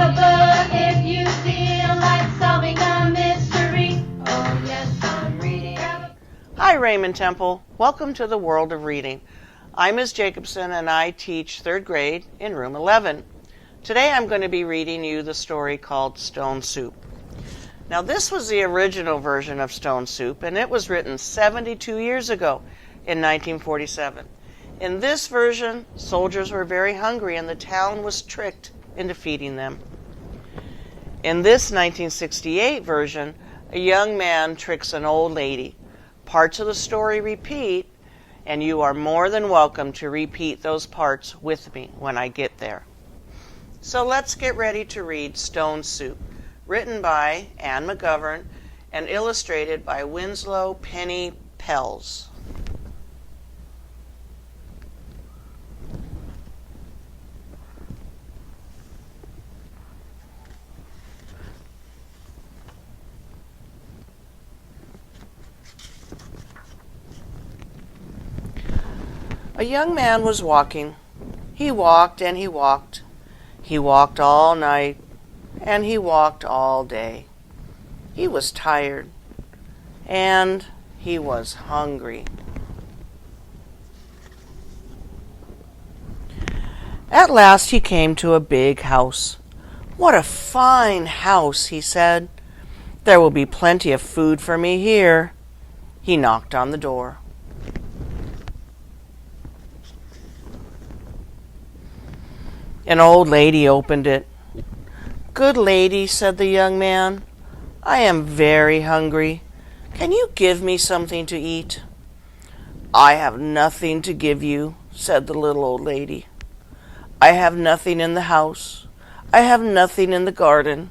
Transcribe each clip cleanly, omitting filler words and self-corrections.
grab a book if you feel like solving a mystery. Oh yes, I'm reading. Hi Raymond Temple, welcome to the world of reading. I'm Ms. Jacobsen and I teach 3rd grade in room 11. Today I'm going to be reading you the story called Stone Soup. Now this was the original version of Stone Soup and it was written 72 years ago in 1947. In this version, soldiers were very hungry and the town was tricked into feeding them. In this 1968 version, a young man tricks an old lady. Parts of the story repeat, and you are more than welcome to repeat those parts with me when I get there. So let's get ready to read Stone Soup, written by Anne McGovern and illustrated by Winslow Penny Pells. A young man was walking. He walked and he walked. He walked all night and he walked all day. He was tired and he was hungry. At last he came to a big house. "What a fine house," he said. "There will be plenty of food for me here." He knocked on the door. An old lady opened it. "Good lady," said the young man, "I am very hungry. Can you give me something to eat?" "I have nothing to give you," said the little old lady. "I have nothing in the house. I have nothing in the garden."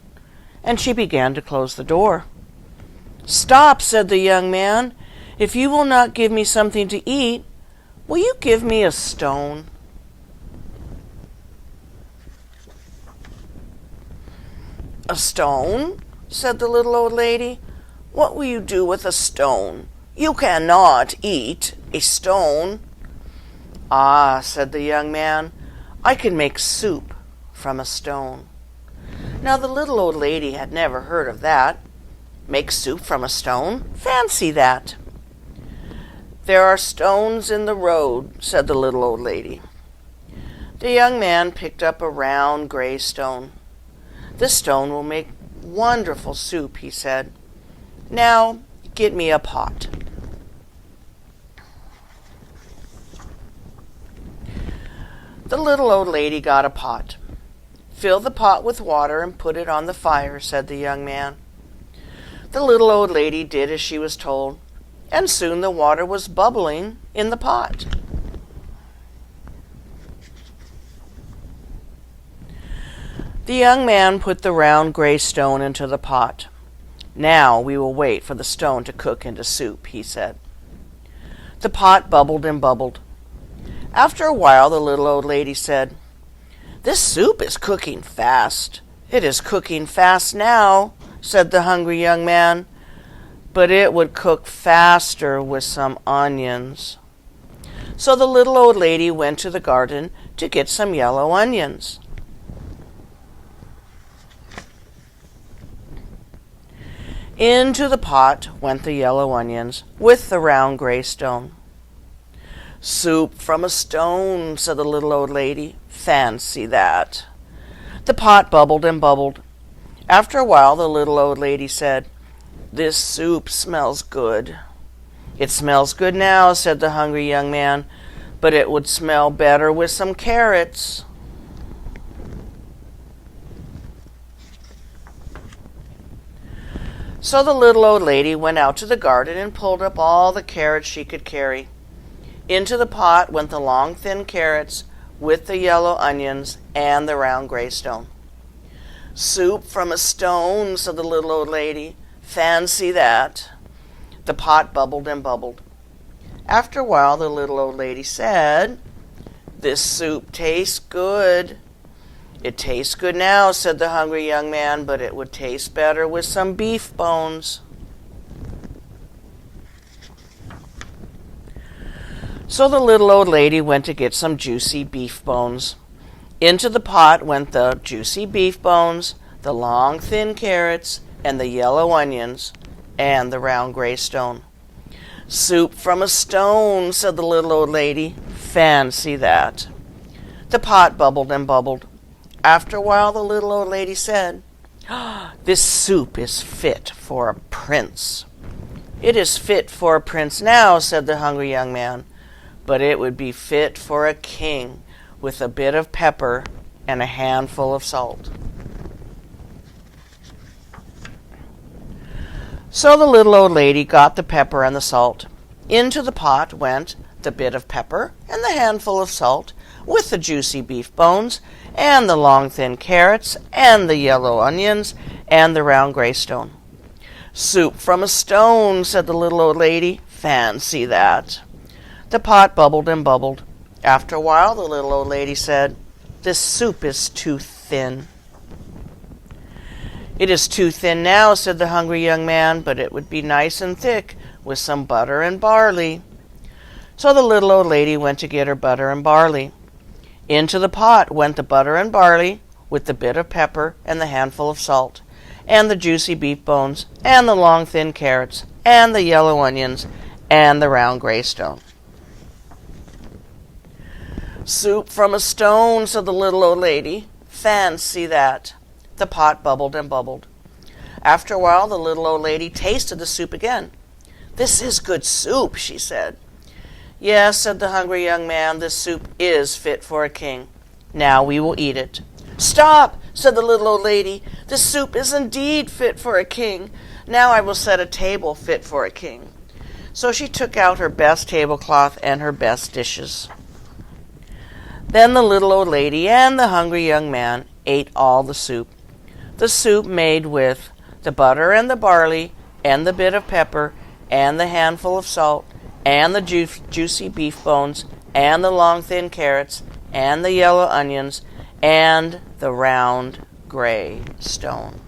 And she began to close the door. "Stop," said the young man. "If you will not give me something to eat, will you give me a stone?" "A stone?" said the little old lady. "What will you do with a stone? You cannot eat a stone." "Ah," said the young man, "I can make soup from a stone." Now the little old lady had never heard of that. Make soup from a stone? Fancy that! "There are stones in the road," said the little old lady. The young man picked up a round gray stone. "This stone will make wonderful soup," he said. "Now get me a pot." The little old lady got a pot. "Fill the pot with water and put it on the fire," said the young man. The little old lady did as she was told, and soon the water was bubbling in the pot. The young man put the round gray stone into the pot. "Now we will wait for the stone to cook into soup," he said. The pot bubbled and bubbled. After a while the little old lady said, "This soup is cooking fast." "It is cooking fast now," said the hungry young man, "but it would cook faster with some onions." So the little old lady went to the garden to get some yellow onions. Into the pot went the yellow onions with the round gray stone. "Soup from a stone," said the little old lady. "Fancy that!" The pot bubbled and bubbled. After a while the little old lady said, "This soup smells good." "It smells good now," said the hungry young man, "but it would smell better with some carrots." So the little old lady went out to the garden and pulled up all the carrots she could carry. Into the pot went the long thin carrots with the yellow onions and the round gray stone. "Soup from a stone," said the little old lady. "Fancy that!" The pot bubbled and bubbled. After a while the little old lady said, "This soup tastes good." "It tastes good now," said the hungry young man, "but it would taste better with some beef bones." So the little old lady went to get some juicy beef bones. Into the pot went the juicy beef bones, the long thin carrots, and the yellow onions, and the round gray stone. "Soup from a stone," said the little old lady. "Fancy that." The pot bubbled and bubbled. After a while, the little old lady said, "This soup is fit for a prince." "It is fit for a prince now," said the hungry young man, "but it would be fit for a king with a bit of pepper and a handful of salt." So the little old lady got the pepper and the salt. Into the pot went the bit of pepper and the handful of salt, with the juicy beef bones, and the long thin carrots, and the yellow onions, and the round gray stone. "Soup from a stone," said the little old lady. "Fancy that." The pot bubbled and bubbled. After a while, the little old lady said, "This soup is too thin." "It is too thin now," said the hungry young man, "but it would be nice and thick with some butter and barley." So the little old lady went to get her butter and barley. Into the pot went the butter and barley, with the bit of pepper and the handful of salt, and the juicy beef bones, and the long thin carrots, and the yellow onions, and the round gray stone. "Soup from a stone," said the little old lady. "Fancy that." The pot bubbled and bubbled. After a while, the little old lady tasted the soup again. "This is good soup," she said. "Yes," said the hungry young man, "this soup is fit for a king. Now we will eat it." "Stop," said the little old lady. "This soup is indeed fit for a king. Now I will set a table fit for a king." So she took out her best tablecloth and her best dishes. Then the little old lady and the hungry young man ate all the soup. The soup made with the butter and the barley, and the bit of pepper, and the handful of salt, and the juicy beef bones, and the long thin carrots, and the yellow onions, and the round gray stone.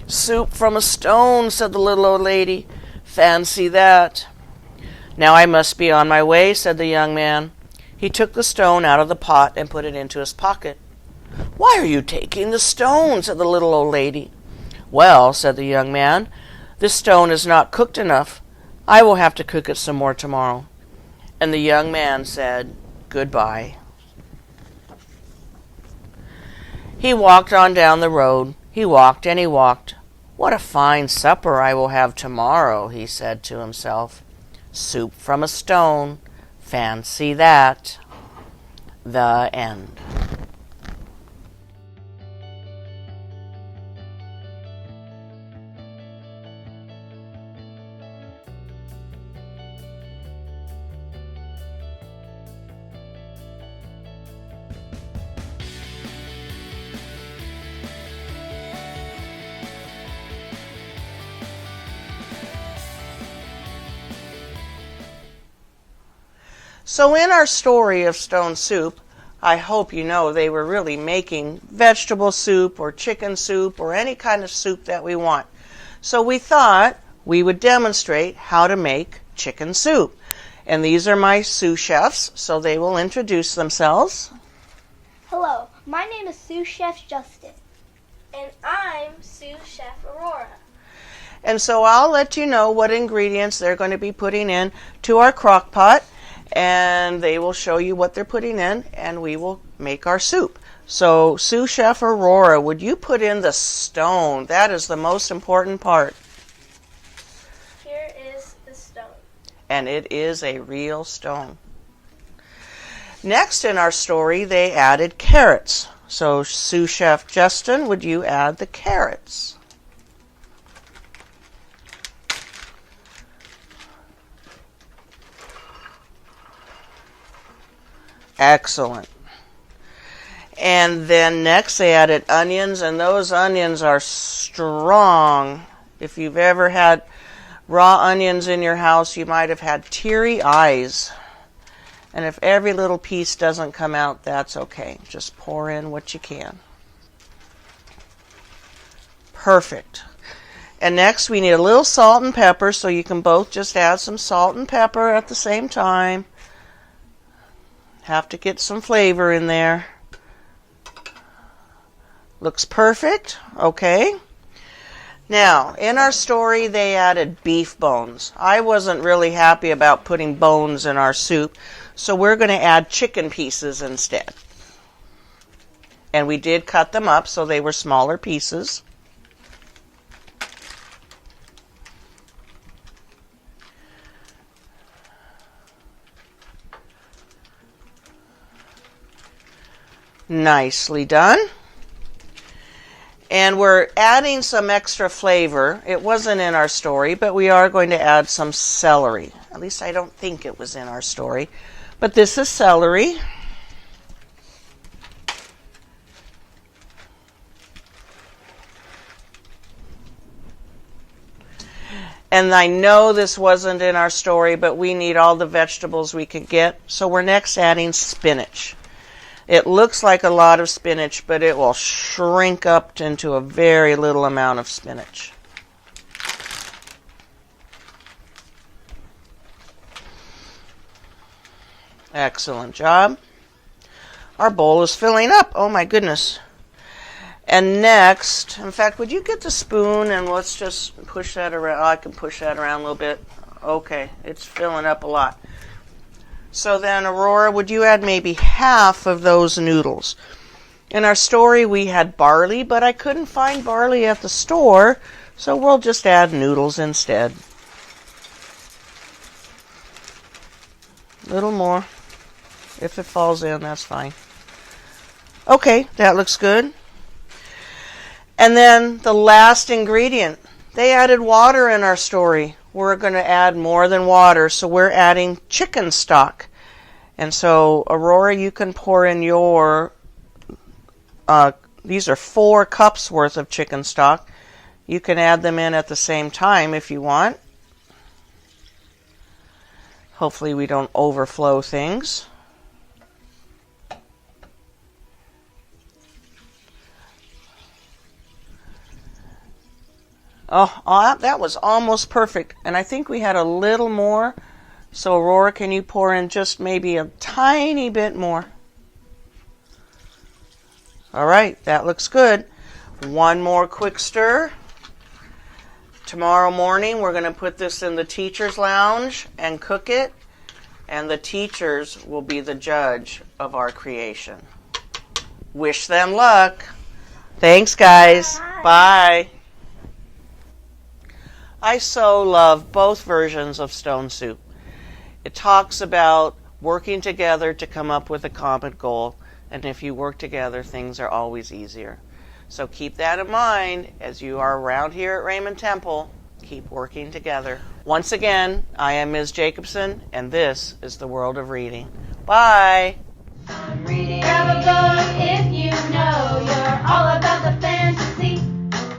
"Soup from a stone," said the little old lady. "Fancy that." "Now I must be on my way," said the young man. He took the stone out of the pot and put it into his pocket. "Why are you taking the stone?" said the little old lady. "Well," said the young man, "this stone is not cooked enough. I will have to cook it some more tomorrow." And the young man said, "Goodbye." He walked on down the road. He walked and he walked. "What a fine supper I will have tomorrow," he said to himself. "Soup from a stone. Fancy that." The end. So in our story of stone soup, I hope you know they were really making vegetable soup or chicken soup or any kind of soup that we want. So we thought we would demonstrate how to make chicken soup. And these are my sous chefs, so they will introduce themselves. Hello, my name is Sous Chef Justin. And I'm Sous Chef Aurora. And so I'll let you know what ingredients they're going to be putting in to our crock pot. And they will show you what they're putting in, and we will make our soup. So, Sous Chef Aurora, would you put in the stone? That is the most important part. Here is the stone. And it is a real stone. Next in our story, they added carrots. So, Sous Chef Justin, would you add the carrots? Excellent. And then next they added onions, and those onions are strong. If you've ever had raw onions in your house, you might have had teary eyes. And if every little piece doesn't come out, that's okay. Just pour in what you can. Perfect. And next we need a little salt and pepper, so you can both just add some salt and pepper at the same time. Have to get some flavor in there. Looks perfect. Okay. Now, in our story, they added beef bones. I wasn't really happy about putting bones in our soup, so we're going to add chicken pieces instead. And we did cut them up so they were smaller pieces. Nicely done. And we're adding some extra flavor. It wasn't in our story, but we are going to add some celery. At least I don't think it was in our story. But this is celery. And I know this wasn't in our story, but we need all the vegetables we can get. So we're next adding spinach. It looks like a lot of spinach, but it will shrink up into a very little amount of spinach. Excellent job. Our bowl is filling up. Oh my goodness. And next, in fact, would you get the spoon and let's just push that around. Oh, I can push that around a little bit. Okay, it's filling up a lot. So then, Aurora, would you add maybe half of those noodles? In our story, we had barley, but I couldn't find barley at the store, so we'll just add noodles instead. A little more. If it falls in, that's fine. Okay, that looks good. And then the last ingredient. They added water in our story. We're going to add more than water, so we're adding chicken stock. And so, Aurora, you can pour in your, these are 4 cups worth of chicken stock. You can add them in at the same time if you want. Hopefully we don't overflow things. Oh, that was almost perfect. And I think we had a little more. So, Aurora, can you pour in just maybe a tiny bit more? All right, that looks good. One more quick stir. Tomorrow morning, we're going to put this in the teacher's lounge and cook it. And the teachers will be the judge of our creation. Wish them luck. Thanks, guys. Bye. I so love both versions of Stone Soup. It talks about working together to come up with a common goal, and if you work together, things are always easier. So keep that in mind as you are around here at Raymond Temple. Keep working together. Once again, I am Ms. Jacobsen, and this is the World of Reading. Bye!